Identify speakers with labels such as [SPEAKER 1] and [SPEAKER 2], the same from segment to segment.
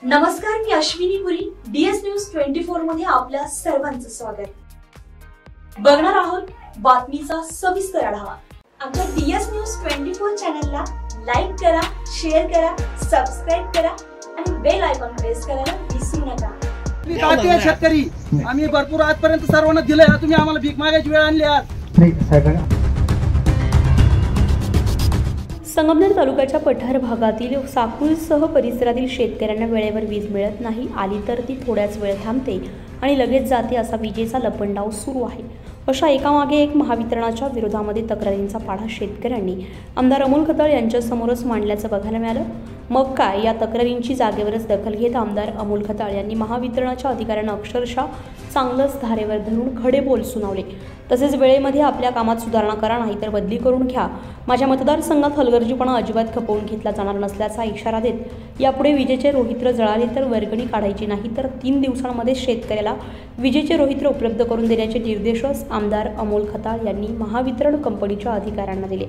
[SPEAKER 1] नमस्कार, मी अश्विनी पुरी. DS news 24 मध्ये आपल्या सर्वांचं स्वागत. बघणार आहोत बातमीचा सविस्तर आढावा. आमच्या DS न्यूज 24 चॅनलला लाईक करा, शेअर करा, सबस्क्राइब करा आणि बेल आयकॉन प्रेस करायला विसरू नका.
[SPEAKER 2] भारतीय शेतकरी आम्ही भरपूर आजपर्यंत सर्वांना दिलंय. तुम्ही आम्हाला भीक मागायची वेळ आणली आज.
[SPEAKER 3] संगमनेर तालुक्याच्या पठार भागातील साकुरसह परिसरातील शेतकऱ्यांना वेळेवर वीज मिळत नाही. आली तर ती थोड्याच वेळ थांबते आणि लगेच जाते असा विजेचा लपंडाव सुरू आहे. अशा एकामागे एक महावितरणाच्या विरोधामध्ये तक्रारींचा पाढा शेतकऱ्यांनी आमदार अमोल खताळ यांच्यासमोरच मांडल्याचं बघायला मिळालं. मग काय, या तक्रारींची जागेवरच दखल घेत आमदार अमोल खताळ यांनी महावितरणाच्या अधिकाऱ्यांना अक्षरशः चांगलंच धारेवर धरून खडे बोल सुनावले. तसेच वेळेमध्ये आपल्या कामात सुधारणा करा, नाही तर बदली करून घ्या. माझ्या मतदारसंघात हलगर्जीपणा अजिबात खपवून घेतला जाणार नसल्याचा इशारा देत यापुढे विजेचे रोहित्र जळाले तर वर्गणी काढायची नाही, तर 3 दिवसांमध्ये शेतकऱ्याला विजेचे रोहित्र उपलब्ध करून देण्याचे निर्देशच आमदार अमोल खताळ यांनी महावितरण कंपनीच्या अधिकाऱ्यांना दिले.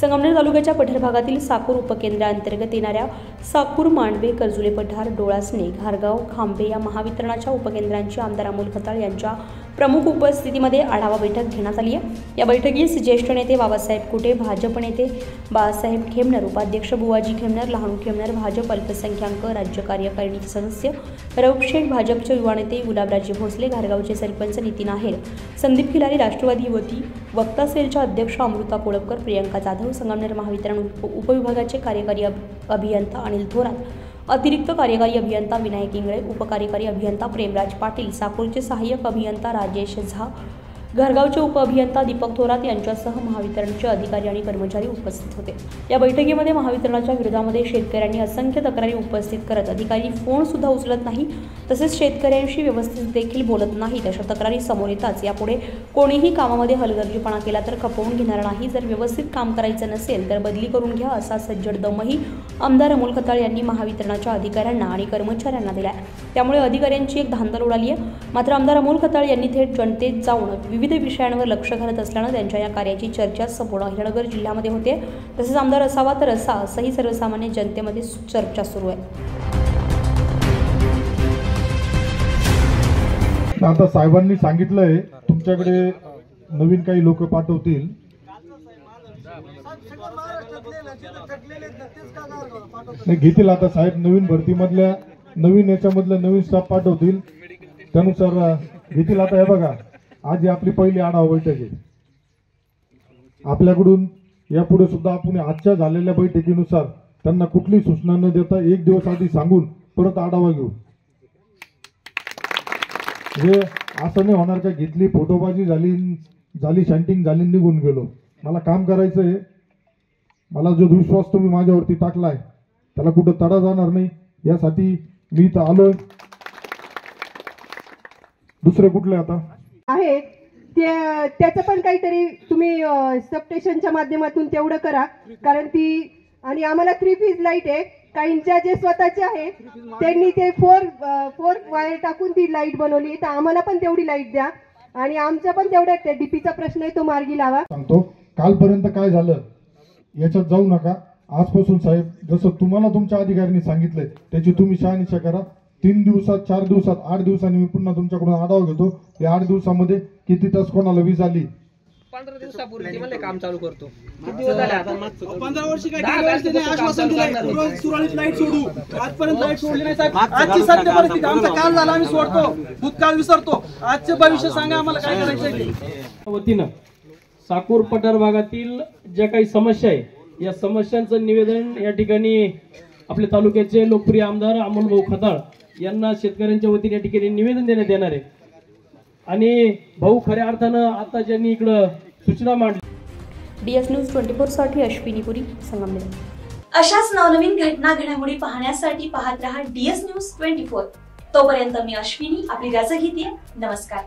[SPEAKER 3] संगमनेर तालुक्याच्या पठार भागातील साकूर उपकेंद्राअंतर्गत येणाऱ्या साकूर, मांडवे, कर्जुले पठार, डोळासणे, घारगाव, खांबे या महावितरणाच्या उपकेंद्रांची आमदार अमोल खताळ यांच्या प्रमुख उपस्थितीमध्ये आढावा बैठक घेण्यात आली आहे. या बैठकीस ज्येष्ठ नेते बाबासाहेब कुटे, भाजप नेते बाळासाहेब खेमनर, उपाध्यक्ष बुवाजी खेमनर, लहानू खेमनर, भाजप अल्पसंख्याक राज्य कार्यकारिणीचे सदस्य रऊफ शेख, भाजपचे युवा नेते गुलाबराजे भोसले, घारगावचे सरपंच नितीन आहेर, संदीप खिलारी, राष्ट्रवादी युवती वक्ता सेलच्या अध्यक्ष अमृता कोळपकर, प्रियंका जाधव, संगमनेर महावितरण उपविभागाचे कार्यकारी अभियंता अनिल थोरात, अतिरिक्त कार्यकारी अभियंता विनायक इंगळे, उपकार्यकारी अभियंता प्रेमराज पाटील, साकूरचे सहाय्यक अभियंता राजेश झा, घरगावचे उपअभियंता दीपक थोरात यांच्यासह महावितरणचे अधिकारी आणि कर्मचारी उपस्थित होते. या बैठकीमध्ये महावितरणाच्या विरोधामध्ये शेतकऱ्यांनी असंख्य तक्रारी उपस्थित करत अधिकारी फोन सुद्धा उचलत नाही, तसेच शेतकऱ्यांशी व्यवस्थित देखील बोलत नाहीत. अशा तक्रारी समोर येताच यापुढे कोणीही कामामध्ये हलगर्जीपणा केला तर खपवून घेणार नाही. जर व्यवस्थित काम करायचं नसेल तर बदली करून घ्या असा सज्जड दमही आमदार अमोल खताळ यांनी महावितरणाच्या अधिकाऱ्यांना आणि कर्मचाऱ्यांना दिला. त्यामुळे अधिकाऱ्यांची एक धांदल उडाली आहे. मात्र आमदार अमोल खताळ यांनी थेट जनतेत जाऊन विविध विषयांवर लक्ष घालत असल्यानं त्यांच्या या कार्याची चर्चा संपूर्ण अहिल्यानगर जिल्ह्यामध्ये होते. तसेच आमदार असावा तर असा असंही सर्वसामान्य जनतेमध्ये चर्चा सुरू आहे.
[SPEAKER 4] आता साहेबांनी सांगितलंय तुमच्याकडे नवीन काही लोक पाठवतील. घेतील आता साहेब नवीन भरतीमधल्या नवीन याच्यामधल्या नवीन स्टाफ पाठवतील, त्यानुसार घेतील. आता हे बघा, आज ही आपली पहिली आढावा बैठक आहे. आपल्याकडून यापुढे सुद्धा आपण आजच्या झालेल्या बैठकीनुसार त्यांना कुठली सूचना न देता 1 दिवस आधी सांगून परत आढावा घेऊ. हे असं नाही होणार का घेतली फोटोबाजी झाली शँटिंग झाली निघून गेलो. मला काम करायचं आहे. मला जो विश्वास तुम्ही माझ्यावरती टाकलाय त्याला कुठं तडा जाणार नाही, यासाठी मी इथं आलोय. दुसरे कुठले आता
[SPEAKER 5] आहे त्याचं पण काहीतरी तुम्ही सबस्टेशनच्या माध्यमातून तेवढं करा, कारण ती आणि आम्हाला 3 फेज लाईट आहे. काहींच्या जे स्वतःचे आहे त्यांनी ते 4 वायर टाकून ती लाईट बनवली, तर आम्हाला पण तेवढी लाईट द्या आणि आमचा पण तेवढा डीपीचा प्रश्न आहे तो मार्गी लावा.
[SPEAKER 4] सांगतो कालपर्यंत काय झालं याच्यात जाऊ नका. आजपासून साहेब जसं तुम्हाला तुमच्या अधिकाऱ्यांनी सांगितलंय त्याची तुम्ही शहानिशा करा. 3 दिवसात 4 दिवसात 8 दिवसांनी मी पुन्हा तुमच्याकडून आढावा घेतो. या 8 दिवसामध्ये किती तास कोणाला वीज आली.
[SPEAKER 2] 15 दिवसापूर्वी मला काम चालू करतो. किती दिवस झाले आता? 15 वर्ष काय केलं असते नाही. आश्वासन दिलंय सुरळीत लाईट सोडू, आजपर्यंत लाईट सोडली नाही साहेब. आजची सत्य परिस्थिती, आमचा काल झाला आम्ही सोडतो, भूतकाळ विसरतो. आजचे भविष्य सांगा आम्हाला काय करायचं.
[SPEAKER 6] वतीनं साकूर पठार भागातील ज्या काही समस्या आहे या समस्यांचं निवेदन या ठिकाणी आपल्या तालुक्याचे लोकप्रिय आमदार अमोल भाऊ खताळ यांना शेतकऱ्यांच्या वतीने या ठिकाणी निवेदन देण्यात येणार आहे. आणि भाऊ खऱ्या अर्थानं आता ज्यांनी इकडं सूचना मांडली.
[SPEAKER 3] DS न्यूज 24 साठी अश्विनी पुरी, संगमनेर.
[SPEAKER 1] अशाच नवनवीन घडामोडी पाहण्यासाठी पाहत रहा DS न्यूज 24. तोपर्यंत मी अश्विनी आपली रजा घेते. नमस्कार.